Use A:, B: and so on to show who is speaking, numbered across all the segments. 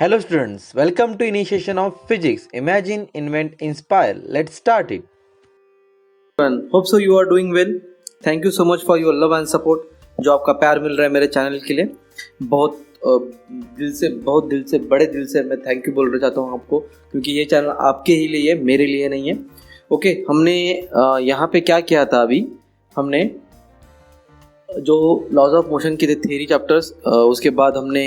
A: Hello students, welcome to initiation of physics. Imagine, invent, inspire. Let's start it.
B: Hope so you are doing well. Thank you so much for your love and support जो आपका प्यार मिल रहा है मेरे channel के लिए। बहुत दिल से बड़े दिल से मैं थैंक यू बोलना चाहता हूँ आपको, क्योंकि ये चैनल आपके ही लिए है, मेरे लिए नहीं है। ओके, हमने यहाँ पे क्या किया था? अभी हमने जो लॉज ऑफ मोशन के थे थ्योरी चैप्टर्स, उसके बाद हमने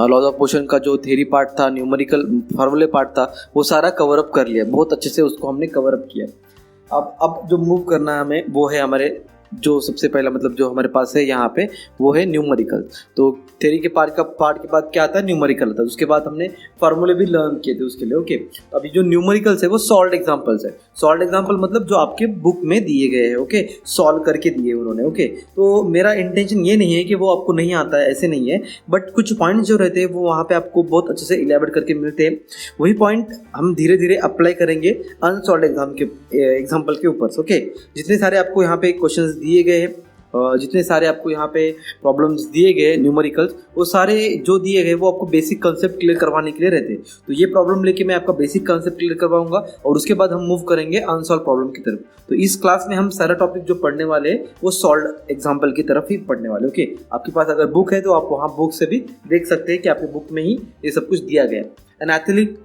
B: लॉज ऑफ मोशन का जो थ्योरी पार्ट था, न्यूमेरिकल फार्मूले पार्ट था, वो सारा कवर अप कर लिया। बहुत अच्छे से उसको हमने कवर अप किया। अब जो मूव करना है हमें वो है हमारे जो सबसे पहला मतलब जो हमारे पास है यहाँ पे वो है न्यूमेरिकल। तो थ्योरी के पार्ट के बाद क्या आता है? न्यूमेरिकल आता है। उसके बाद हमने फार्मूले भी लर्न किए थे उसके लिए। ओके, अभी जो न्यूमेरिकल्स है वो सॉल्व एग्जांपल्स है। सॉल्व एग्जांपल मतलब जो आपके बुक में दिए गए हैं। ओके, सॉल्व करके दिए उन्होंने। ओके, तो मेरा इंटेंशन ये नहीं है कि वो आपको नहीं आता है, ऐसे नहीं है, बट कुछ पॉइंट जो रहते हैं वो वहाँ पे आपको बहुत अच्छे से इलेबोरेट करके मिलते हैं। वही पॉइंट हम धीरे धीरे अप्लाई करेंगे अनसॉल्व एग्जाम्पल के ऊपर। ओके, जितने सारे आपको यहाँ पे क्वेश्चंस दिए गए हैं, जितने सारे आपको यहाँ पे प्रॉब्लम्स दिए गए न्यूमेरिकल्स, वो सारे जो दिए गए वो आपको बेसिक कंसेप्ट क्लियर करवाने के लिए रहते हैं। तो ये प्रॉब्लम लेके मैं आपका बेसिक कंसेप्ट क्लियर करवाऊंगा और उसके बाद हम मूव करेंगे अनसॉल्व प्रॉब्लम की तरफ। तो इस क्लास में हम सारा टॉपिक जो पढ़ने वाले हैं वो सॉल्व एग्जाम्पल की तरफ ही पढ़ने वाले। ओके, आपके पास अगर बुक है तो आप वहाँ बुक से भी देख सकते हैं कि आपकी बुक में ही ये सब कुछ दिया गया है। An athlete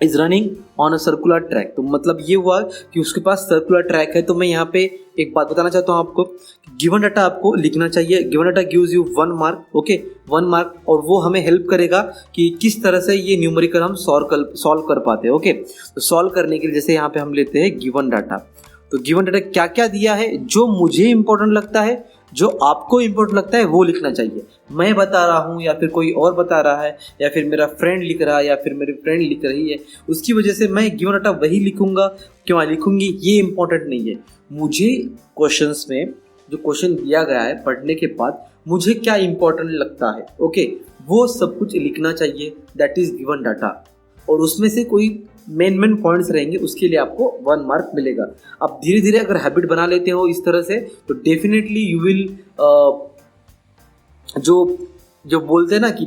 B: is running on a circular track. तो मतलब ये हुआ कि उसके पास सर्कुलर ट्रैक है। तो मैं यहाँ पे एक बात बताना चाहता हूँ आपको, गिवन डाटा आपको लिखना चाहिए। Given data gives you 1 mark. Okay, 1 mark, और वो हमें हेल्प करेगा कि किस तरह से ये न्यूमेरिकल हम सॉल्व कर पाते हैं। ओके, तो सॉल्व करने के लिए जैसे यहाँ पे हम लेते हैं गिवन डाटा। तो गिवन डाटा क्या क्या दिया है, जो मुझे इंपॉर्टेंट लगता है, जो आपको इंपॉर्टेंट लगता है वो लिखना चाहिए। मैं बता रहा हूँ या फिर कोई और बता रहा है या फिर मेरा फ्रेंड लिख रहा है या फिर मेरी फ्रेंड लिख रही है, उसकी वजह से मैं गिवन डाटा वही लिखूंगा, क्यों लिखूंगी, ये इंपॉर्टेंट नहीं है। मुझे क्वेश्चंस में जो क्वेश्चन दिया गया है पढ़ने के बाद मुझे क्या इंपॉर्टेंट लगता है, ओके, वो सब कुछ लिखना चाहिए। That is given data. और उसमें से कोई मेन पॉइंट्स रहेंगे, उसके लिए आपको 1 मार्क मिलेगा। आप धीरे धीरे अगर हैबिट बना लेते हो इस तरह से तो डेफिनेटली यू विल जो बोलते हैं ना कि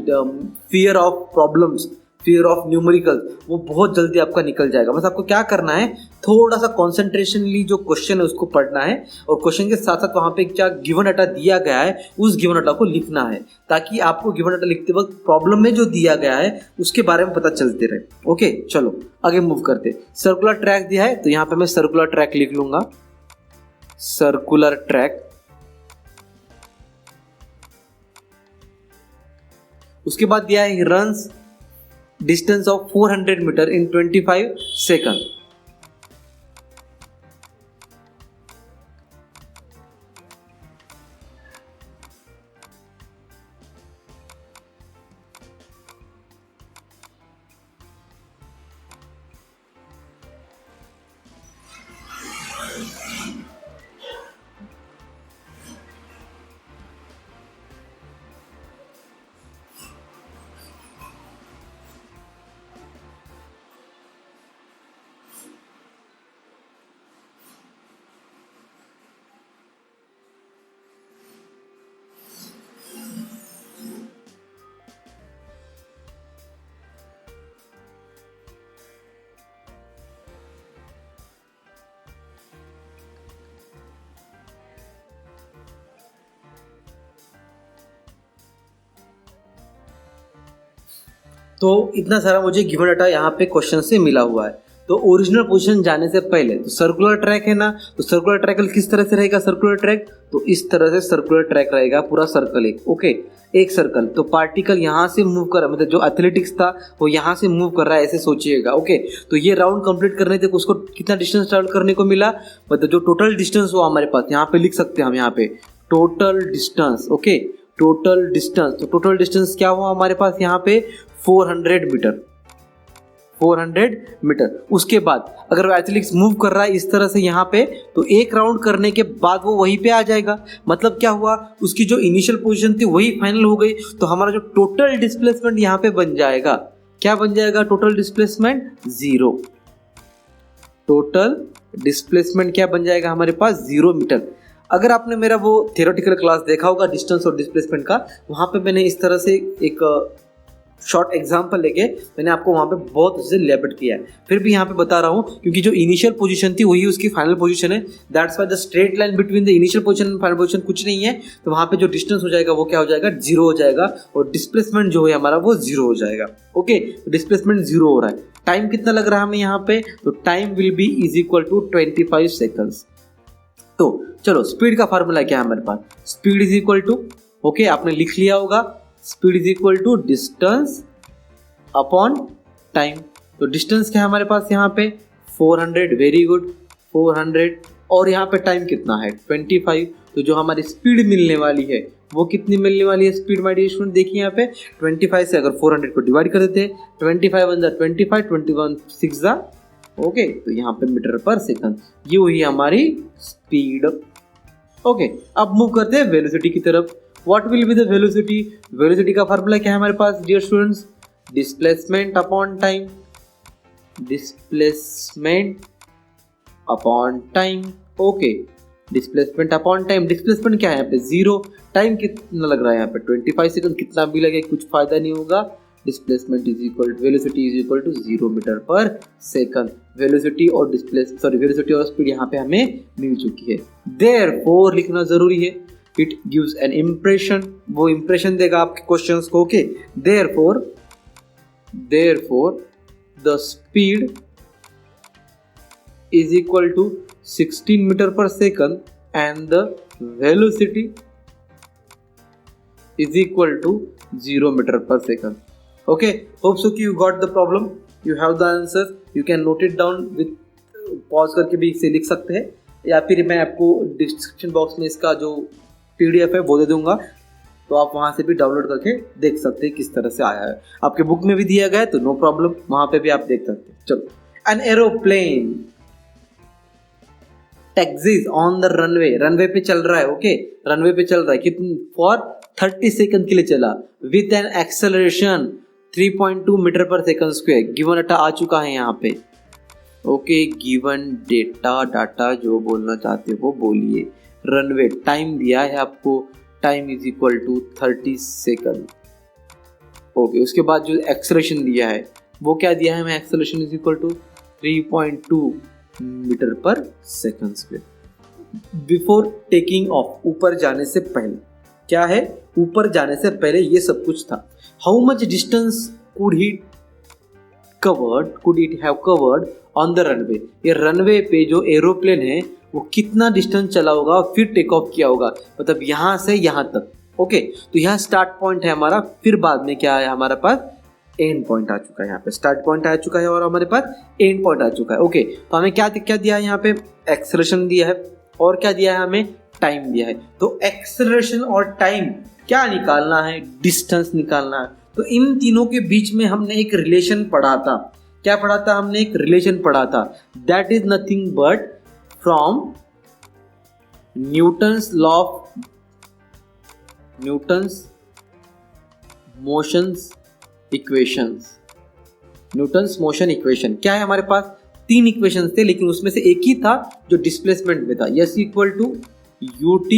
B: fear of problems, fear of numerical, वो बहुत जल्दी आपका निकल जाएगा। बस आपको क्या करना है, थोड़ा सा कॉन्सेंट्रेशनली जो क्वेश्चन है उसको पढ़ना है और क्वेश्चन के साथ साथ वहाँ पे क्या गिवन डाटा दिया गया है उस गिवन डाटा को लिखना है, ताकि आपको गिवन डाटा लिखते वक्त प्रॉब्लम में जो दिया गया है उसके बारे में पता चलते रहे। ओके, चलो आगे मूव करते। सर्कुलर ट्रैक दिया है तो यहाँ पे मैं सर्कुलर ट्रैक लिख लूंगा, सर्कुलर ट्रैक। उसके बाद दिया है runs distance of 400 metre in 25 second. तो इतना सारा मुझे गिवन डाटा यहाँ पे क्वेश्चन से मिला हुआ है। तो ओरिजिनल पोजीशन जाने से पहले तो सर्कुलर ट्रैक है ना, तो सर्कुलर ट्रैक किस तरह से रहेगा? सर्कुलर ट्रैक तो इस तरह से सर्कुलर ट्रैक रहेगा, पूरा सर्कल एक। ओके, एक सर्कल। तो पार्टिकल यहाँ से मूव कर रहा है, मतलब जो एथलेटिक्स था वो यहाँ से मूव कर रहा है, ऐसे सोचिएगा। ओके, तो ये राउंड कंप्लीट करने तक उसको कितना डिस्टेंस ट्रैवल करने को मिला, मतलब जो टोटल डिस्टेंस हुआ हमारे पास, यहाँ पे लिख सकते हैं हम, यहाँ पे total distance. Okay, total distance, तो टोटल डिस्टेंस क्या हुआ हमारे पास यहाँ पे? 400 मीटर, 400 मीटर। उसके बाद अगर एथलेटिक्स मूव कर रहा है इस तरह से यहाँ पे, तो एक राउंड करने के बाद वो वहीं पे आ जाएगा। मतलब क्या हुआ, उसकी जो इनिशियल पोजीशन थी वही फाइनल हो गई। तो हमारा जो टोटल डिस्प्लेसमेंट यहाँ पे बन जाएगा, क्या बन जाएगा? Total displacement 0। टोटल डिस्प्लेसमेंट क्या बन जाएगा हमारे पास? 0 मीटर। अगर आपने मेरा वो थियोरेटिकल क्लास देखा होगा डिस्टेंस और डिस्प्लेसमेंट का, वहाँ पे मैंने इस तरह से एक शॉर्ट एग्जांपल लेके मैंने आपको वहाँ पे बहुत अच्छे से लेबट किया है, फिर भी यहाँ पे बता रहा हूँ क्योंकि जो इनिशियल पोजीशन थी वही उसकी फाइनल पोजीशन है। That's why the straight line between the initial position and final position कुछ नहीं है, तो वहाँ पे जो डिस्टेंस हो जाएगा वो क्या हो जाएगा, जीरो हो जाएगा, और डिस्प्लेसमेंट जो है हमारा वो जीरो हो जाएगा। ओके, डिस्प्लेसमेंट जीरो हो रहा है। टाइम कितना लग रहा है हमें यहाँ पे, तो time will be is equal to 25 seconds. तो चलो स्पीड का फार्मूला क्या है हमारे पास, speed is equal to, okay आपने लिख लिया होगा, speed is equal to distance upon time. तो डिस्टेंस क्या है हमारे पास यहाँ पे 400, वेरी गुड 400, और यहाँ पे टाइम कितना है 25। तो जो हमारी स्पीड मिलने वाली है वो कितनी मिलने वाली है स्पीड, माय डियर स्टूडेंट, देखिए यहाँ पे 25 से अगर 400 को डिवाइड कर देते हैं, 25 वन जा 25, 21 6 जा, ओके, तो यहाँ पे मीटर पर सेकंड, ये हुई हमारी स्पीड। ओके, अब मूव करते हैं वेलोसिटी की तरफ। What will be the velocity, velocity का फार्मूला क्या है हमारे पास dear students, displacement upon time, displacement upon time. Okay, displacement upon time, displacement क्या है यहाँ पे जीरो, टाइम कितना लग रहा है यहाँ पे 25 सेकंड, कितना भी लगे कुछ फायदा नहीं होगा। Displacement is equal to velocity is equal to 0 metre पर सेकंड। वेलोसिटी और वेलोसिटी और स्पीड यहाँ पे हमें मिल चुकी है। देयरफॉर लिखना जरूरी है, इट गिव्स एन इंप्रेशन, वो इंप्रेशन देगा आपके क्वेश्चंस को। Okay, therefore the speed is equal to 16 meter per second and the velocity is equal to 0 meter per second. Okay, hope so you got the problem, you have the answer, you can note it down with pause करके भी इसे लिख सकते हैं, या फिर मैं आपको डिस्क्रिप्शन बॉक्स में इसका जो PDF है वो दे दूंगा, तो आप वहाँ से भी डाउनलोड करके देख सकते हैं किस तरह से आया है। आपके बुक में भी दिया गया है तो नो प्रॉब्लम, वहाँ पे भी आप देख सकते हैं। चलो, an aeroplane taxis on the runway, runway पे चल रहा है। ओके, रनवे पे चल रहा है, कितनी फॉर 30 सेकंड के लिए चला, विद एन एक्सेलरेशन 3.2 मीटर पर सेकंड स्क्वायर। गिवन डाटा आ चुका है यहाँ पे। ओके, गिवन डाटा जो बोलना चाहते हो वो बोलिए। रनवे टाइम दिया है आपको, time is equal to 30 second. Okay, उसके बाद जो एक्सेलरेशन दिया है वो क्या दिया है हमें, acceleration is equal to 3.2 meter पर second square. Before taking off, ऊपर जाने से पहले क्या है, ऊपर जाने से पहले ये सब कुछ था। How much distance could it have covered on the runway, ये रनवे पे जो एरोप्लेन है वो कितना डिस्टेंस चला होगा फिर टेक ऑफ किया होगा, मतलब यहाँ से यहाँ तक। ओके, तो यहाँ स्टार्ट पॉइंट है हमारा, फिर बाद में क्या है हमारे पास एंड पॉइंट आ चुका है। यहाँ पे स्टार्ट पॉइंट आ चुका है और हमारे पास एंड पॉइंट आ चुका है। ओके, तो हमें क्या दिया है यहाँ पे, एक्सेलरेशन दिया है, और क्या दिया है हमें, टाइम दिया है। तो एक्सेलरेशन और टाइम क्या निकालना है, डिस्टेंस निकालना है। तो इन तीनों के बीच में हमने एक रिलेशन पढ़ा था। क्या पढ़ा था हमने, एक रिलेशन पढ़ा था, that is nothing but from Newton's law of Newton's motions equations, Newton's motion equation. क्या है हमारे पास, 3 इक्वेशंस थे, लेकिन उसमें से एक ही था जो डिस्प्लेसमेंट में था, s equal to ut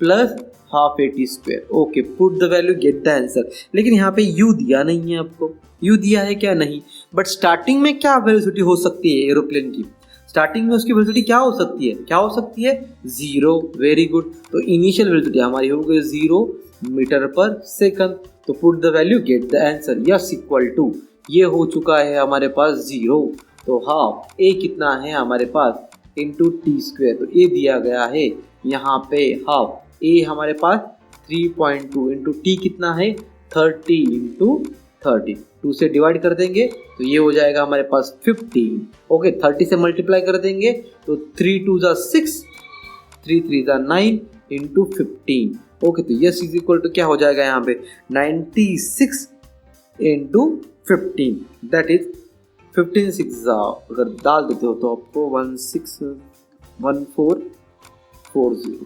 B: plus half at square. Okay, put the value get the answer. लेकिन यहाँ पे u दिया नहीं है आपको, u दिया है क्या, नहीं। बट स्टार्टिंग में क्या वेलोसिटी हो सकती है एरोप्लेन की, स्टार्टिंग में उसकी वेलोसिटी क्या हो सकती है, क्या हो सकती है, 0। वेरी गुड, तो इनिशियल वेलोसिटी हमारी हो गई 0 मीटर पर सेकंड। तो put the value get the answer, s equal to, ये हो चुका है हमारे पास 0, तो हाफ ए कितना है हमारे पास इंटू टी स्क्वायर, तो ए दिया गया है यहाँ पे हाफ, ए हमारे पास 3.2 इंटू टी कितना है 30 इंटू 30, 2 से डिवाइड कर देंगे तो ये हो जाएगा हमारे पास 15। ओके, 30 से मल्टीप्लाई कर देंगे तो 3 2 जा 6, 3 3 जा 9 इंटू 15। ओके, तो यस इज इक्वल टू क्या हो जाएगा यहाँ पे 96 इंटू 15, दैट इज 15 6 अगर डाल देते हो तो आपको 1440।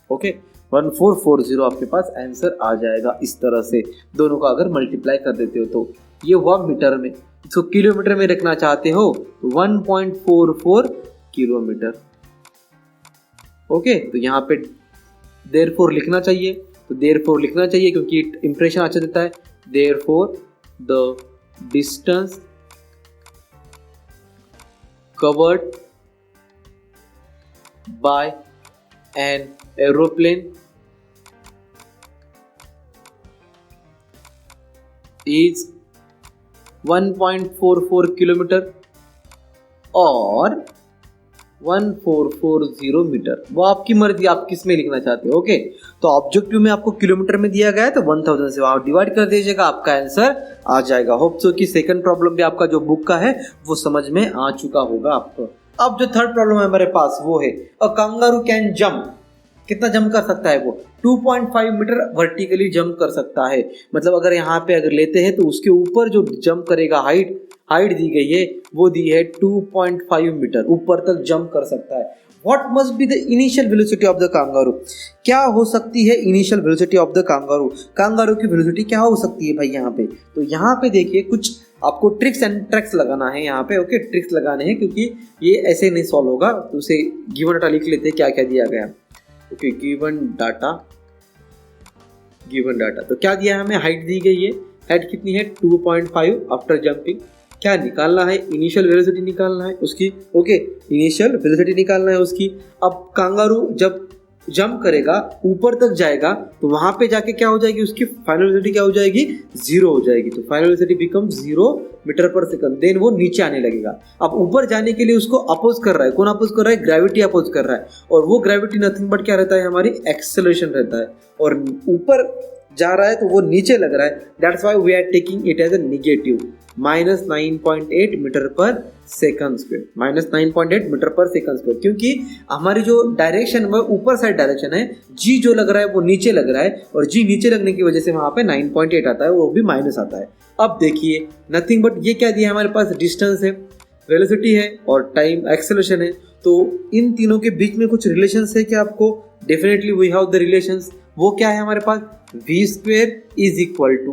B: ओके, 1440 आपके पास आंसर आ जाएगा। इस तरह से दोनों का अगर मल्टीप्लाई कर देते हो तो ये हुआ मीटर में। इसको किलोमीटर में रखना चाहते हो तो 1.44 किलोमीटर। ओके, तो यहाँ पे देयरफॉर लिखना चाहिए, तो देयरफॉर लिखना चाहिए क्योंकि इंप्रेशन अच्छा देता है। Therefore the distance covered by an aeroplane is 1.44 kilometre और 1440 मीटर। वो आपकी मर्जी, आप किस में लिखना चाहते हो। ओके, तो ऑब्जेक्टिव में आपको किलोमीटर में दिया गया है तो 1000 से वहां डिवाइड कर दीजिएगा, आपका आंसर आ जाएगा। होप सो कि सेकंड प्रॉब्लम भी आपका जो बुक का है वो समझ में आ चुका होगा आपको। अब जो थर्ड प्रॉब्लम है हमारे पास वो है अ कंगारू कैन जंप। कितना जंप कर सकता है वो? 2.5 मीटर वर्टिकली जंप कर सकता है। मतलब अगर यहाँ पे अगर लेते हैं तो उसके ऊपर जो जंप करेगा, हाइट दी गई है वो दी है 2.5 मीटर, ऊपर तक जंप कर सकता है। What must be the initial velocity of the kangaroo? क्या हो सकती है initial velocity of the kangaroo? Kangaroo की वेलोसिटी क्या हो सकती है भाई यहाँ पे? तो यहाँ पे देखिए कुछ आपको ट्रिक्स एंड ट्रैक्स लगाना है यहाँ पे। ओके, ट्रिक्स लगाने हैं क्योंकि ये ऐसे नहीं सॉल्व होगा। तो उसे गिवन डाटा लिख लेते हैं क्या क्या दिया गया। ओके, गिवन डाटा तो क्या दिया है हमें? हाइट दी गई है। हाइट कितनी है? 2.5 आफ्टर जंपिंग। क्या निकालना है? इनिशियल वेलोसिटी निकालना है उसकी। ओके, इनिशियल वेलोसिटी निकालना है उसकी। अब कांगारू जब जंप करेगा, ऊपर तक जाएगा, तो वहां पे जाके क्या हो जाएगी? उसकी फाइनल वेलोसिटी क्या हो जाएगी? 0 हो जाएगी। तो फाइनल वेलोसिटी बिकम 0 मीटर पर सेकंड। देन वो नीचे आने लगेगा। अब ऊपर जाने के लिए उसको अपोज कर रहा है। कौन अपोज कर रहा है? ग्रेविटी अपोज कर रहा है। और वो ग्रेविटी नथिंग बट क्या रहता है? हमारी एक्सेलरेशन रहता है। और ऊपर जा रहा है तो वो नीचे लग रहा है। That's why we are taking it as a negative -9.8 metre पर सेकंड स्क्वायर। -9.8 मीटर पर सेकंड स्क्वायर, क्योंकि हमारी जो डायरेक्शन वो ऊपर साइड डायरेक्शन है। जी जो लग रहा है वो नीचे लग रहा है, और जी नीचे लगने की वजह से वहां पे 9.8 आता है, वो भी माइनस आता है। अब देखिए नथिंग बट ये क्या दिया हमारे पास? डिस्टेंस है, वेलोसिटी है और टाइम एक्सेलरेशन है। तो इन तीनों के बीच में कुछ रिलेशंस है क्या आपको? Definitely we have the relations. वो क्या है हमारे पास? v square is equal to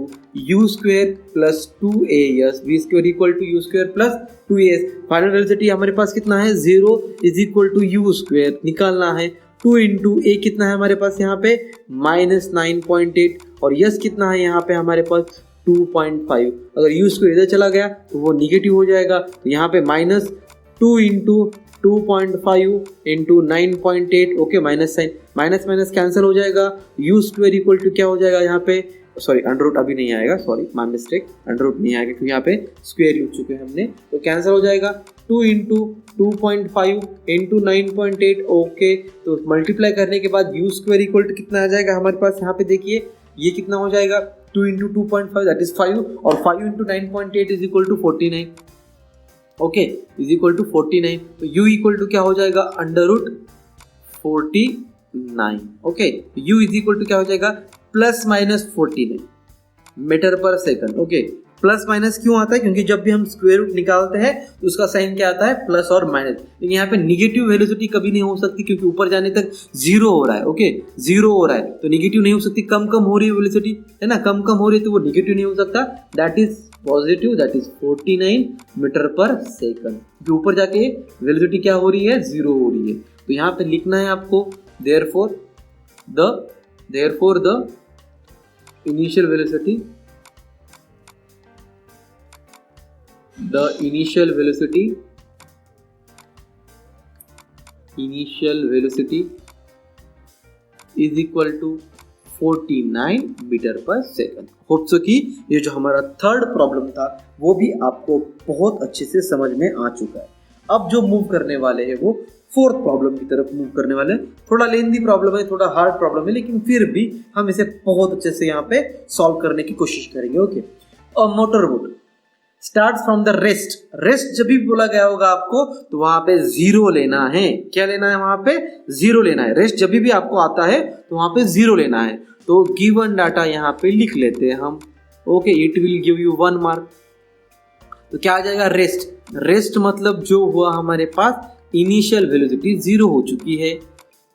B: u square plus 2as। v square equal to u square plus 2as। Final velocity हमारे पास कितना है? 0 is equal to u square निकालना है। 2 इंटू a कितना है हमारे पास यहाँ पे? -9.8। और यस कितना है यहाँ पे हमारे पास? 2.5। अगर u स्क्वेयर इधर चला गया तो वो निगेटिव हो जाएगा। तो यहाँ पे -2 into 2.5 into 9.8। Okay, minus sign, minus cancel हो जाएगा। u स्क्वेयर इक्वल टू क्या हो जाएगा यहाँ पे? सॉरी, अंडर रूट अभी नहीं आएगा, sorry my mistake, under root नहीं आएगा क्योंकि यहाँ पे स्क्वेयर लिख चुके हैं हमने, तो कैंसिल हो जाएगा। 2 इंटू 2.5 इंटू 9.8। ओके, तो मल्टीप्लाई करने के बाद u स्क्वेयर इक्वल टू कितना आ जाएगा हमारे पास? यहाँ पे देखिए ये कितना हो जाएगा? 2 इंटू 2.5 दैट इज 5, और 5 into 9.8 is equal to 49। Okay, is equal to 49। तो u इक्वल टू क्या हो जाएगा? Under root 49। Okay, u is equal to क्या हो जाएगा? प्लस माइनस 49 मीटर पर सेकंड। ओके, प्लस माइनस क्यों आता है? क्योंकि जब भी हम स्क्वायर रूट निकालते हैं तो उसका साइन क्या आता है? प्लस और माइनस। लेकिन यहाँ पे निगेटिव वेलोसिटी कभी नहीं हो सकती क्योंकि ऊपर जाने तक 0 हो रहा है। ओके, 0 हो रहा है तो निगेटिव नहीं हो सकती। कम हो रही है वेलोसिटी, है ना, कम हो रही है तो वो निगेटिव नहीं हो सकता। That is positive, that is 49 metre पर सेकंड। जो ऊपर जाके वेलोसिटी क्या हो रही है? 0 हो रही है। तो यहाँ पे लिखना है आपको therefore the initial velocity is equal to 49 metre पर सेकंड। होप सो कि ये जो हमारा थर्ड प्रॉब्लम था वो भी आपको बहुत अच्छे से समझ में आ चुका है। अब जो मूव करने वाले हैं वो फोर्थ प्रॉब्लम की तरफ मूव करने वाले हैं। थोड़ा लेंदी प्रॉब्लम है, थोड़ा हार्ड प्रॉब्लम है, लेकिन फिर भी हम इसे बहुत अच्छे से यहाँ पे सॉल्व करने की कोशिश करेंगे। Okay, a motor boat start from the rest जब भी बोला गया होगा आपको तो वहां पे 0 लेना है। क्या लेना है? वहां पे 0 लेना है। रेस्ट जब भी आपको आता है तो वहां पे 0 लेना है। तो गिवन डाटा यहाँ पे लिख लेते हैं हम। Okay, it will give you 1 mark. तो क्या आ जाएगा? रेस्ट मतलब जो हुआ हमारे पास इनिशियल वेलोसिटी 0 हो चुकी है।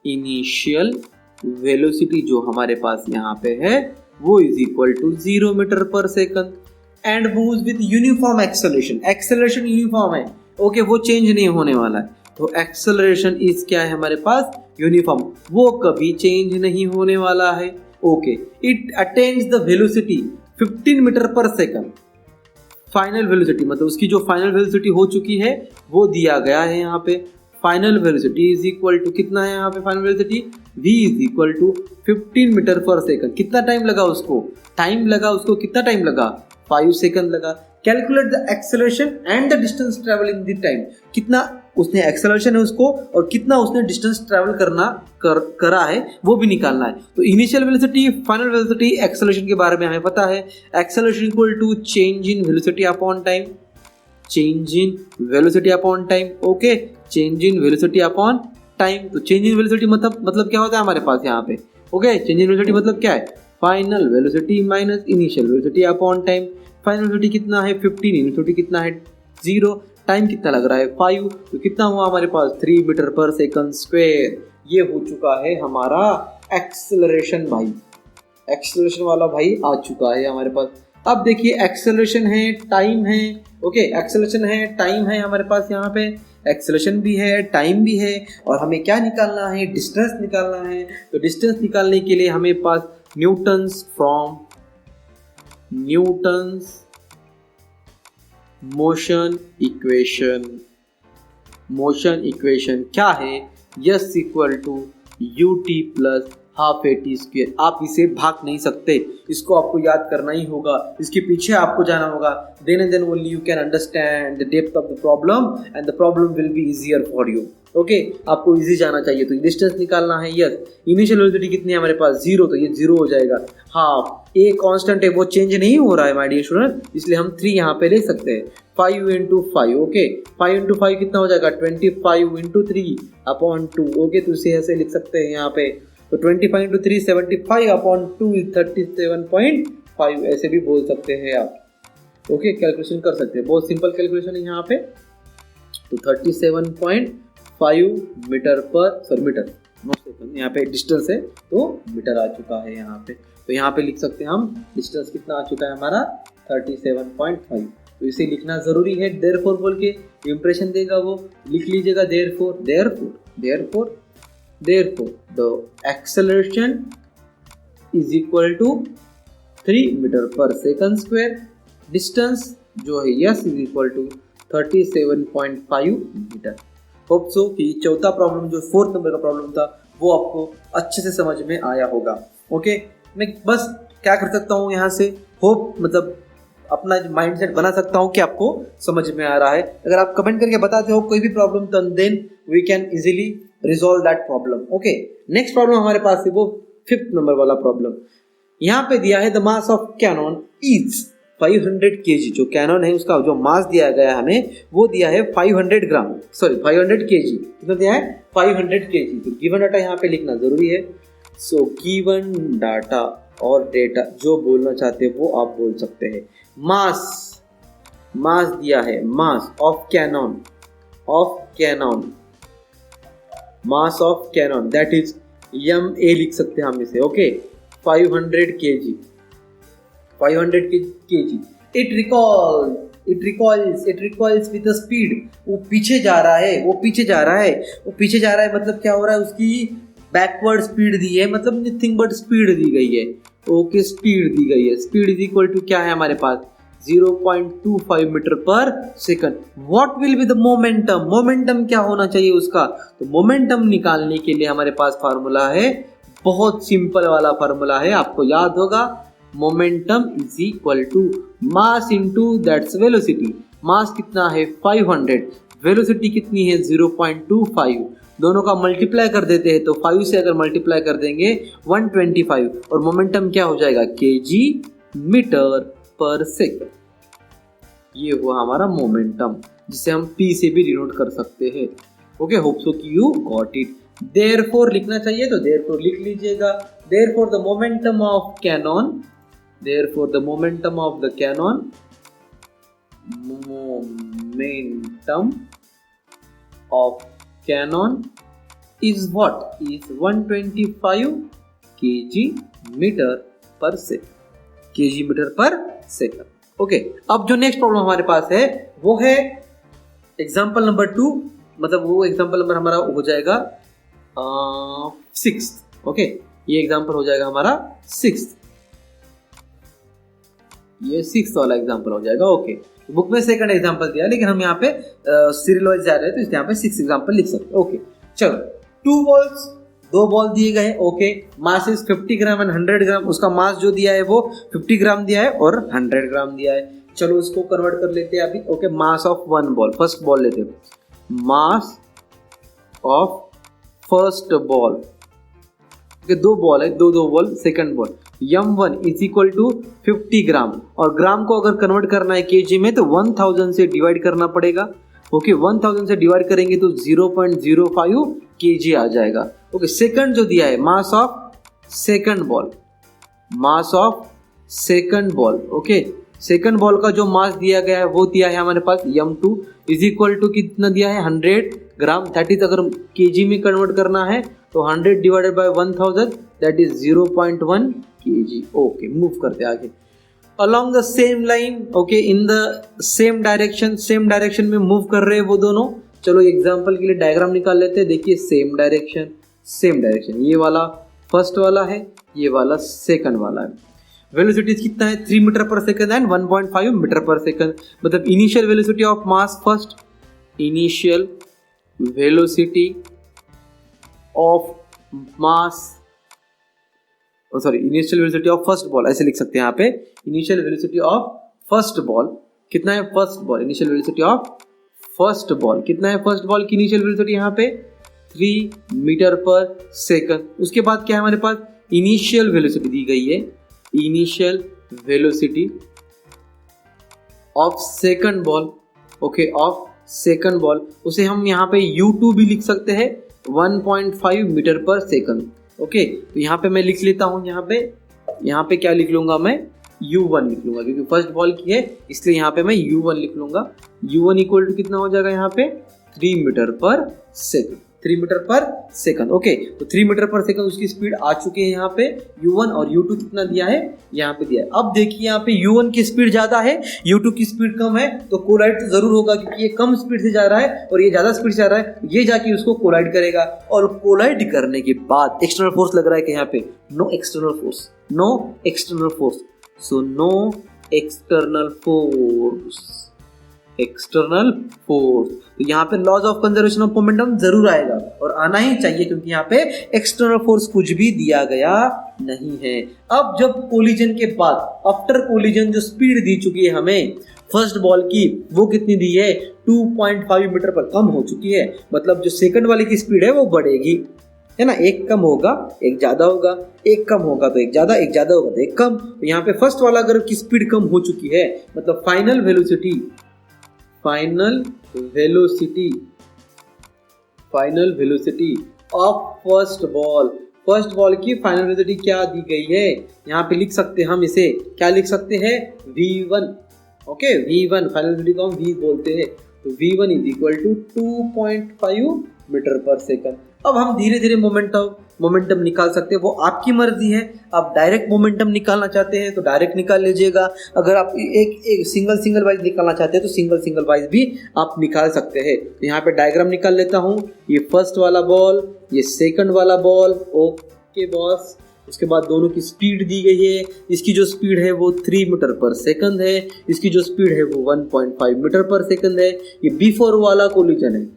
B: इनिशियल वेलोसिटी जो हमारे पास यहाँ पे है वो इज इक्वल टू 0 मीटर पर second and moves with uniform acceleration uniform है। ओके, वो चेंज नहीं होने वाला है। तो एक्सेलरेशन इज क्या है हमारे पास? यूनिफॉर्म, वो कभी चेंज नहीं होने वाला है। Okay, it attains the velocity 15 metre पर सेकंड फाइनल वेलोसिटी, मतलब उसकी जो फाइनल वेलोसिटी हो चुकी है वो दिया गया है यहाँ पे। Final velocity is equal to कितना है यहाँ पे final velocity, v is equal to 15 metre पर सेकंड। कितना टाइम लगा उसको, कितना टाइम लगा, 5 सेकंड लगा। Calculate the acceleration and the distance travel in the time, कितना उसने एक्सेलरेशन है उसको और कितना उसने डिस्टेंस ट्रेवल करा है वो भी निकालना है। तो initial velocity, final velocity, acceleration के बारे में हमें पता है। Acceleration equal to change in velocity upon time, change in velocity upon time, okay, change in velocity upon time. तो चेंज इन वेलोसिटी मतलब क्या होता है हमारे पास यहाँ पे, ओके, चेंज इन वेलोसिटी मतलब क्या है, final velocity minus initial velocity upon time. Final velocity कितना है 15, इनिशियल वेलोसिटी कितना है 0, टाइम कितना लग रहा है 5, तो कितना हुआ हमारे पास 3 मीटर पर सेकंड स्क्वायर। ये हो चुका है हमारा एक्सेलरेशन भाई, एक्सेलरेशन वाला भाई आ चुका है हमारे पास। अब देखिए एक्सेलरेशन है, टाइम है, ओके, एक्सेलरेशन है, टाइम है हमारे पास, यहाँ पे एक्सेलरेशन भी है, टाइम भी है, और हमें क्या निकालना है, डिस्टेंस निकालना है। तो डिस्टेंस निकालने के लिए हमें पास Newtons from Newtons motion equation क्या है, s equal to u t plus half a t square. आप इसे भाग नहीं सकते, इसको आपको याद करना ही होगा, इसके पीछे आपको जाना होगा। Then and then only you can understand the depth of the problem and the problem will be easier for you, okay. आपको इजी जाना चाहिए, तो डिस्टेंस निकालना है, यस। इनिशियल वेलोसिटी कितनी है हमारे पास 0, तो ये 0 हो जाएगा। हाफ ए कांस्टेंट है, वो चेंज नहीं हो रहा है माय डियर स्टूडेंट, इसलिए हम 3 यहाँ पे ले सकते हैं। 5 इंटू 5, ओके, 5 इंटू 5 कितना हो जाएगा 25 इंटू 3 अपॉन 2, ओके। तो इसे ऐसे लिख सकते हैं यहाँ पे, तो 25 इंटू 3 75 अपॉन 2 37.5, ऐसे भी बोल सकते हैं आप, ओके। कैलकुलेशन कर सकते हैं, बहुत सिंपल कैलकुलेशन है यहाँ पे। तो 37.5 मीटर नो सेकंड, यहाँ पे डिस्टेंस है तो मीटर आ चुका है यहाँ पे। तो यहाँ पे लिख सकते हैं हम डिस्टेंस कितना आ चुका है हमारा 37.5। तो इसे लिखना जरूरी है, देयरफॉर बोल के इंप्रेशन देगा वो, लिख लीजिएगा देयरफॉर the acceleration is equal to 3 metre पर सेकंड स्क्वायर। डिस्टेंस जो है s is equal to 37.5 metre. Hope so कि चौथा प्रॉब्लम जो 4th नंबर का प्रॉब्लम था वो आपको अच्छे से समझ में आया होगा, ओके। मैं बस क्या कर सकता हूँ यहाँ से, होप मतलब अपना माइंडसेट बना सकता हूँ कि आपको समझ में आ रहा है। अगर आप कमेंट करके बताते हो कोई भी प्रॉब्लम, तो then we can easily resolve that problem, okay. Next problem हमारे पास है वो 5th नंबर वाला प्रॉब्लम। यहाँ पे दिया है the mass of cannon is 500 kg। जो कैनन है उसका जो मास दिया गया हमें वो दिया है 500 ग्राम, सॉरी 500 kg। कितना दिया है 500 kg। तो गिवन डाटा यहाँ पे लिखना जरूरी है। सो गिवन डाटा और डेटा जो बोलना चाहते हैं वो आप बोल सकते हैं। मास दिया है, mass of cannon mass of cannon that is MA लिख सकते हैं हम इसे, okay. 500 kg, 500 kg। It recoils with the speed. वो पीछे जा रहा है, मतलब क्या हो रहा है, उसकी बैकवर्ड स्पीड दी है, मतलब नथिंग बट स्पीड दी गई है, ओके। स्पीड दी गई है, स्पीड इज इक्वल टू क्या है हमारे पास 0.25 मीटर पर second. What will be the momentum क्या होना चाहिए उसका। तो मोमेंटम निकालने के लिए हमारे पास फार्मूला है, बहुत सिंपल वाला फार्मूला है, आपको याद होगा। Momentum is equal to mass into that's velocity. Mass कितना है 500, वेलोसिटी कितनी है 0.25, दोनों का मल्टीप्लाई कर देते हैं। तो 5 से अगर मल्टीप्लाई कर देंगे 125, और मोमेंटम क्या हो जाएगा kg मीटर पर सेकंड। ये हुआ हमारा मोमेंटम, जिसे हम p से भी डिनोट कर सकते हैं, ओके। होप सो कि यू गॉट इट। देयरफॉर लिखना चाहिए तो देयरफॉर लिख लीजिएगा। Therefore the momentum of cannon is what? Is 125 kg metre पर सेकंड, ओके। अब जो नेक्स्ट प्रॉब्लम हमारे पास है वो है एग्जाम्पल नंबर 2, मतलब वो एग्जाम्पल नंबर हमारा हो जाएगा 6th, ओके। ये एग्जाम्पल हो जाएगा हमारा 6th। ये 6th वाला एग्जांपल हो जाएगा। ओके, बुक में सेकंड एग्जांपल दिया लेकिन हम यहाँ पे सीरियल वाइज जा रहे हैं तो इसलिए यहाँ पे 6 एग्जांपल लिख सकते हैं। ओके चलो, 2 बॉल्स, 2 बॉल दिए गए। Okay, mass is 50 gram and 100 ग्राम। उसका मास जो दिया है वो 50 ग्राम दिया है और 100 ग्राम दिया है। चलो इसको कन्वर्ट कर लेते हैं अभी। Okay, mass of 1 ball, first ball लेते हैं। Mass of first ball, okay 2 ball है, 2 ball, second ball m1 is equal to 50 gram. और ग्राम को अगर कन्वर्ट करना है केजी में तो 1000 से डिवाइड करना पड़ेगा। ओके, 1000 से डिवाइड करेंगे तो 0.05 केजी आ जाएगा। ओके, सेकंड जो दिया है mass of second ball, mass of second ball. Okay, second ball का जो मास दिया गया है वो दिया है हमारे पास m2 इज इक्वल टू कितना दिया है 100 ग्राम। दैट इज अगर केजी में कन्वर्ट करना है तो 100 divided by 1000 that is 0.1 KG. Okay, move करते आगे along the same line, okay, in the same direction, same direction में मूव कर रहे हैं वो दोनों। चलो एग्जांपल के लिए डायग्राम निकाल लेते हैं। देखिए सेम डायरेक्शन, सेम डायरेक्शन, ये वाला फर्स्ट वाला है, ये वाला सेकंड वाला है। वेलोसिटी कितना है 3 मीटर पर सेकंड एंड 1.5 मीटर पर सेकंड। मतलब initial velocity of mass first, initial velocity of mass, sorry initial velocity of first ball ऐसे लिख सकते हैं यहाँ पे। Initial velocity of first ball कितना है, first ball initial velocity of first ball कितना है, फर्स्ट बॉल की इनिशियल वेलोसिटी यहाँ पे 3 मीटर पर सेकंड। उसके बाद क्या है हमारे पास, इनिशियल वेलोसिटी दी गई है, initial velocity of second ball. Okay, of second ball, उसे हम यहाँ पे u2 भी लिख सकते हैं 1.5 मीटर पर सेकंड। ओके, तो यहाँ पे मैं लिख लेता हूँ, यहाँ पे क्या लिख लूंगा मैं, u1 लिख लूंगा क्योंकि फर्स्ट बॉल की है इसलिए यहाँ पे मैं u1 लिख लूंगा। u1 इक्वल टू कितना हो जाएगा यहाँ पे 3 मीटर पर सेकंड, 3 मीटर पर सेकंड। ओके, तो 3 मीटर पर सेकंड उसकी स्पीड आ चुकी है यहाँ पे u1, और u2 कितना दिया है यहाँ पे दिया है। अब देखिए यहाँ पे u1 की स्पीड ज्यादा है, u2 की स्पीड कम है, तो कोलाइड तो जरूर होगा क्योंकि ये कम स्पीड से जा रहा है और ये ज्यादा स्पीड से जा रहा है, ये जाके उसको कोलाइड करेगा। और कोलाइड करने के बाद एक्सटर्नल फोर्स लग रहा है कि यहाँ पे no external force, no external force, so no external force, external force. तो यहाँ पे laws of conservation of momentum जरूर आएगा और आना ही चाहिए क्योंकि यहाँ पे एक्सटर्नल फोर्स कुछ भी दिया गया नहीं है। अब जब कोलिजन के बाद, आफ्टर कोलिजन जो स्पीड दी चुकी है हमें फर्स्ट बॉल की, वो कितनी दी है 2.5 मीटर पर कम हो चुकी है। मतलब जो सेकंड वाले की स्पीड है वो बढ़ेगी, है ना, एक कम होगा एक ज्यादा होगा, एक कम होगा तो एक ज्यादा, एक ज्यादा होगा तो एक कम। तो यहाँ पे फर्स्ट वाला अगर की स्पीड कम हो चुकी है मतलब final velocity, final velocity of first ball, first ball की फाइनल वेलोसिटी क्या दी गई है, यहाँ पे लिख सकते हैं हम इसे, क्या लिख सकते हैं v1। Okay, v1 final velocity को हम v बोलते हैं, तो v1 is equal to 2.5 metre पर सेकंड। अब हम धीरे धीरे मोमेंटम निकाल सकते हैं, वो आपकी मर्जी है। आप डायरेक्ट मोमेंटम निकालना चाहते हैं तो डायरेक्ट निकाल लीजिएगा, अगर आप एक सिंगल वाइज निकालना चाहते हैं तो सिंगल वाइज भी आप निकाल सकते हैं। तो यहाँ पे डायग्राम निकाल लेता हूँ, ये फर्स्ट वाला बॉल, ये सेकंड वाला बॉल। ओके बॉस, उसके बाद दोनों की स्पीड दी गई है, इसकी जो स्पीड है वो 3 मीटर पर सेकंड है, इसकी जो स्पीड है वो 1.5 मीटर पर सेकंड है। ये बिफोर वाला कोलिजन है,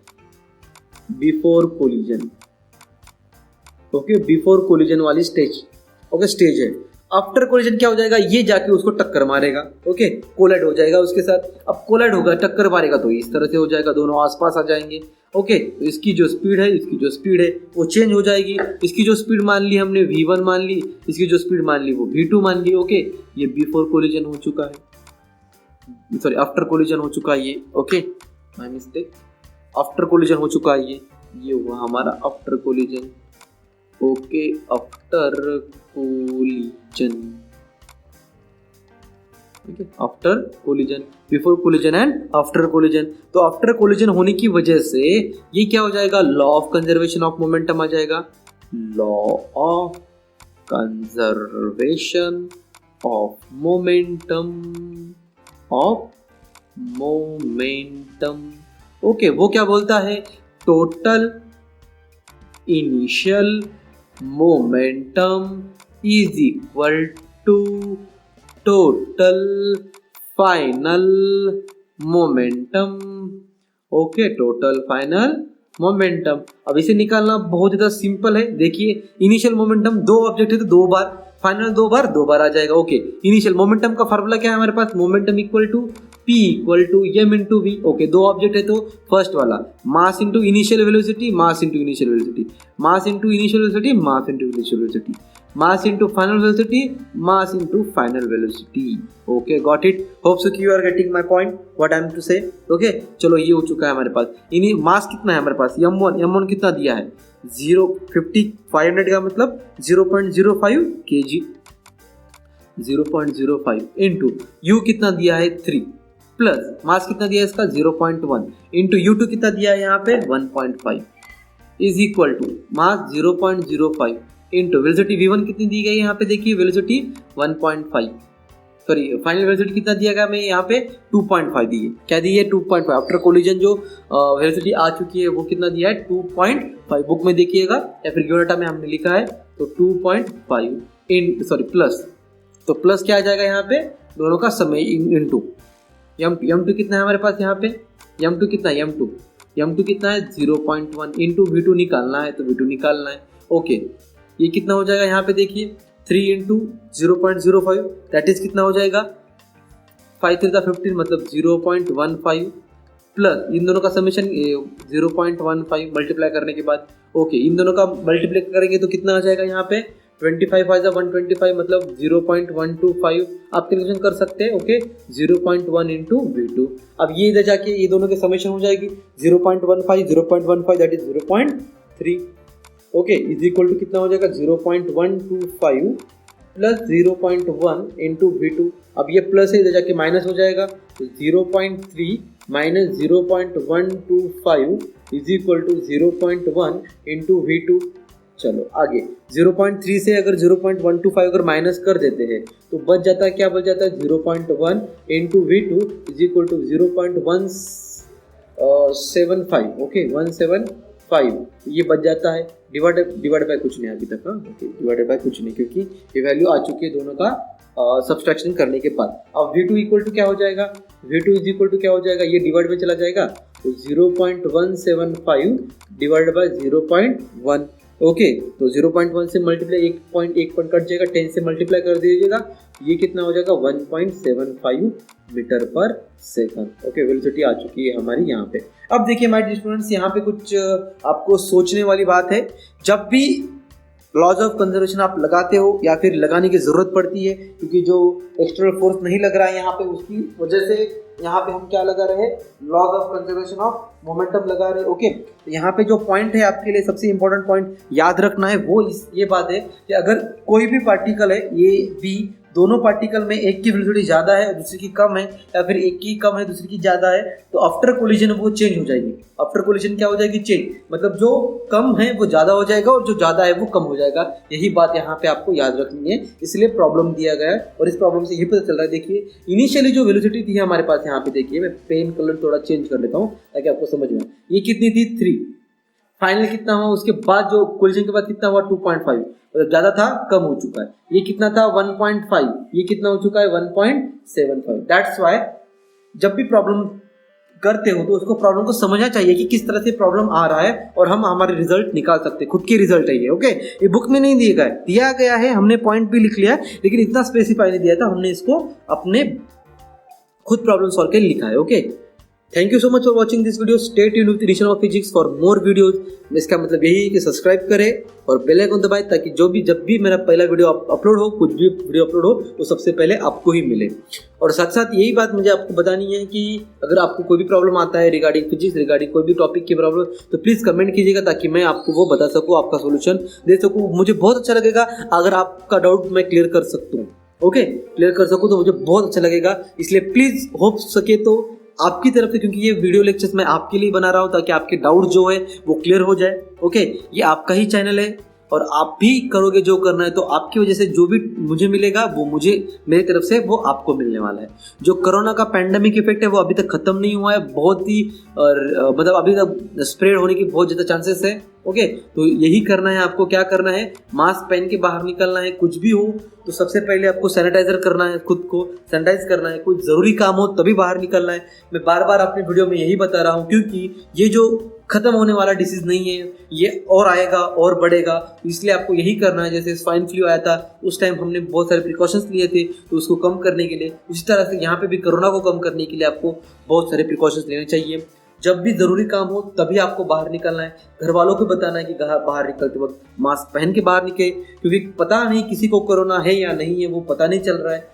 B: before collision, okay, before collision वाली स्टेज, ओके स्टेज है। आफ्टर कोलिजन क्या हो जाएगा, ये जाके उसको टक्कर मारेगा, ओके, कोलाइड हो जाएगा उसके साथ। अब कोलाइड होगा, टक्कर मारेगा तो इस तरह से हो जाएगा, दोनों आसपास आ जाएंगे। ओके, तो इसकी जो स्पीड है, इसकी जो स्पीड है वो चेंज हो जाएगी। इसकी जो स्पीड मान ली हमने v1 मान ली, इसकी जो स्पीड मान ली वो v2 मान ली। ओके, ये बिफोर कोलिजन हो चुका है, सॉरी आफ्टर कोलिजन हो चुका है ये। Okay, my mistake, after collision हो चुका है ये हुआ हमारा after collision. Okay, after collision, after collision, before collision and after collision. तो आफ्टर कोलिजन होने की वजह से ये क्या हो जाएगा, law of conservation of momentum आ जाएगा, law of conservation of momentum. Okay, वो क्या बोलता है, total initial momentum is equal to total final momentum. Okay, total final momentum. अब इसे निकालना बहुत ज़्यादा सिंपल है। देखिए इनिशियल मोमेंटम, दो ऑब्जेक्ट है तो दो बार, फाइनल दो बार आ जाएगा। ओके, इनिशियल मोमेंटम का फार्मूला क्या है हमारे पास? Momentum equal to P equal to m into v. Okay, दो ऑब्जेक्ट है तो फर्स्ट वाला mass into initial velocity, mass into initial velocity, mass into initial velocity, mass into initial velocity, mass into final velocity, mass into final velocity. Okay, got it. Hope so कि you are getting my point what I am to say. Okay, चलो ये हो चुका है हमारे पास। इन्हीं मास कितना है हमारे पास? m1 कितना दिया है? 050, 500 का मतलब 0.05 kg, 0.05 इंटू यू कितना दिया है 3, प्लस मास कितना दिया है इसका 0.1 इंटू U2 कितना दिया है यहाँ पे 1.5 is equal to mass 0.05 into velocity V1 कितनी दी गई यहाँ पे? देखिए वेलोसिटी 1.5, सॉरी फाइनल वेलोसिटी कितना दिया गया हमें यहाँ पे? 2.5 दी है। क्या दी है? 2.5। आफ्टर कोलिजन जो वेलोसिटी आ चुकी है वो कितना दिया है? 2.5। बुक में देखिएगा या फिर गियोडाटा में हमने लिखा है तो 2.5 इन सॉरी प्लस, तो प्लस क्या आ जाएगा यहाँ पे? दोनों का समय इंटू m2 कितना है हमारे पास यहाँ पे? m2 कितना है? m2 कितना है? 0.1 इंटू V2 निकालना है तो V2 निकालना है। ओके, ये कितना हो जाएगा यहाँ पे? देखिए 3 इंटू 0.05 दैट इज कितना हो जाएगा? 5 3 15 मतलब 0.15 प्लस इन दोनों का समेशन 0.15 मल्टीप्लाई करने के बाद। ओके, इन दोनों का मल्टीप्लाई करेंगे तो कितना आ जाएगा यहाँ पे? 25 5 125 मतलब 0.125 आप कैलकुलेशन कर सकते हैं। Okay, 0.1 into V2। अब ये इधर जाके ये दोनों के समेशन हो जाएगी 0.15 that is 0.3। Okay, is equal to कितना हो जाएगा? 0.125 प्लस 0.1 इंटू V2। अब ये प्लस है, इधर जाके माइनस हो जाएगा तो 0.3 minus 0.125 is equal to 0.1 into V2। चलो आगे 0.3 से अगर 0.125 अगर माइनस कर देते हैं तो बच जाता है, क्या बच जाता है? 0.1 into V2 is equal to 0.175। Okay, 175 ये बच जाता है। डिवाइड बाय कुछ नहीं अभी तक। हाँ, ओके, डिवाइडेड बाय कुछ नहीं क्योंकि ये वैल्यू आ चुकी है दोनों का सब्सट्रैक्शन करने के बाद। अब V2 इक्वल टू क्या हो जाएगा? V2 इज इक्वल टू क्या हो जाएगा? ये डिवाइड में चला जाएगा तो 0.175 डिवाइड बाय 0.1। ओके, तो 0.1 से मल्टीप्लाई 1 पॉइंट कट जाएगा, 10 से मल्टीप्लाई कर दीजिएगा, ये कितना हो जाएगा? 1.75 मीटर पर सेकंड। ओके, वेलोसिटी आ चुकी है हमारी यहाँ पे। अब देखिए हमारे स्टूडेंट्स, यहाँ पे कुछ आपको सोचने वाली बात है। जब भी लॉज ऑफ कंजर्वेशन आप लगाते हो या फिर लगाने की ज़रूरत पड़ती है क्योंकि जो एक्सटर्नल फोर्स नहीं लग रहा है यहाँ पे, उसकी वजह से यहाँ पे हम क्या लगा रहे हैं? Laws of conservation of momentum लगा रहे हैं। ओके, यहाँ पे जो पॉइंट है आपके लिए सबसे इंपॉर्टेंट पॉइंट याद रखना है वो ये बात है कि अगर कोई भी पार्टिकल है ए बी, दोनों पार्टिकल में एक की वेलोसिटी ज़्यादा है दूसरी की कम है या फिर एक की कम है दूसरी की ज़्यादा है तो आफ्टर कोलिजन वो चेंज हो जाएगी। आफ्टर कोलिजन क्या हो जाएगी? चेंज, मतलब जो कम है वो ज़्यादा हो जाएगा और जो ज़्यादा है वो कम हो जाएगा। यही बात यहाँ पे आपको याद रखनी है, इसलिए प्रॉब्लम दिया गया है और इस प्रॉब्लम से यही पता चल रहा है। देखिए इनिशियली जो वेलोसिटी थी हमारे पास यहाँ पे, देखिए मैं पेन कलर थोड़ा चेंज कर लेता हूँ ताकि आपको समझ में आए। ये कितनी थी? 3। फाइनल कितना हुआ? उसके बाद जो कोलिजन के बाद कितना हुआ? 2.5, मतलब ज़्यादा था कम हो चुका है। ये कितना था? 1.5, ये कितना हो चुका है? 1.75। दैट्स वाई जब भी प्रॉब्लम करते हो तो उसको प्रॉब्लम को समझना चाहिए कि किस तरह से प्रॉब्लम आ रहा है और हम हमारे रिजल्ट निकाल सकते हैं। खुद के रिजल्ट है ये। ओके, ये बुक में नहीं दिया गया है, हमने पॉइंट भी लिख लिया लेकिन इतना स्पेसिफाई नहीं दिया था, हमने इसको अपने खुद प्रॉब्लम सॉल्व के लिखा है। Okay, thank you so much for watching this video. Stay tuned with Reason of Physics for more videos. इसका मतलब यही है कि सब्सक्राइब करें और बेल आइकन दबाएं ताकि जब भी मेरा पहला वीडियो अपलोड हो, कुछ भी वीडियो अपलोड हो तो सबसे पहले आपको ही मिले। और साथ साथ यही बात मुझे आपको बतानी है कि अगर आपको कोई भी प्रॉब्लम आता है रिगार्डिंग फिजिक्स, रिगार्डिंग कोई भी टॉपिक की प्रॉब्लम, तो प्लीज़ कमेंट कीजिएगा ताकि मैं आपको वो बता सकूँ, आपका सोल्यूशन दे सकूँ। मुझे बहुत अच्छा लगेगा अगर आपका डाउट मैं क्लियर कर सकता हूँ। ओके, क्लियर कर सकूँ तो मुझे बहुत अच्छा लगेगा, इसलिए प्लीज़ हो सके तो आपकी तरफ से, क्योंकि ये वीडियो लेक्चर्स मैं आपके लिए बना रहा हूँ ताकि आपके डाउट जो है वो क्लियर हो जाए। ओके, ये आपका ही चैनल है और आप भी करोगे जो करना है तो आपकी वजह से जो भी मुझे मिलेगा वो मुझे मेरी तरफ से वो आपको मिलने वाला है। जो कोरोना का पैंडेमिक इफेक्ट है वो अभी तक खत्म नहीं हुआ है, बहुत ही मतलब अभी तक स्प्रेड होने की बहुत ज़्यादा चांसेस है। ओके, तो यही करना है आपको। क्या करना है, मास्क पहन के बाहर निकलना है। कुछ भी हो तो सबसे पहले आपको सैनिटाइजर करना है, खुद को सैनिटाइज करना है। कुछ ज़रूरी काम हो तभी बाहर निकलना है। मैं बार बार अपनी वीडियो में यही बता रहा हूँ क्योंकि ये जो खत्म होने वाला डिसीज़ नहीं है, ये और आएगा और बढ़ेगा, इसलिए आपको यही करना है। जैसे स्वाइन फ्लू आया था उस टाइम हमने बहुत सारे प्रिकॉशंस लिए थे तो उसको कम करने के लिए, उसी तरह से यहाँ पे भी कोरोना को कम करने के लिए आपको बहुत सारे प्रिकॉशंस लेने चाहिए। जब भी ज़रूरी काम हो तभी आपको बाहर निकलना है। घर वालों को बताना है कि बाहर निकलते वक्त मास्क पहन के बाहर निकले, क्योंकि पता नहीं किसी को कोरोना है या नहीं है, वो पता नहीं चल रहा है।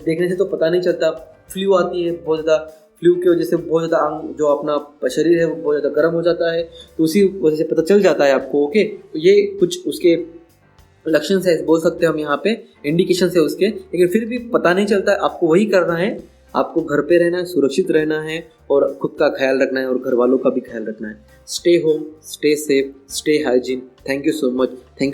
B: देखने से तो पता नहीं चलता। फ्लू आती है बहुत ज़्यादा, फ्लू की वजह से बहुत ज़्यादा अंग जो अपना शरीर है वो बहुत ज़्यादा गर्म हो जाता है, तो उसी वजह से पता चल जाता है आपको। ओके, तो ये कुछ उसके लक्षण है, बोल सकते हैं हम यहाँ पे, इंडिकेशन है उसके। लेकिन फिर भी पता नहीं चलता है। आपको वही करना है, आपको घर पे रहना है, सुरक्षित रहना है और खुद का ख्याल रखना है और घर वालों का भी ख्याल रखना है। Stay home, stay safe, stay hygiene. Thank you so much. Thank you.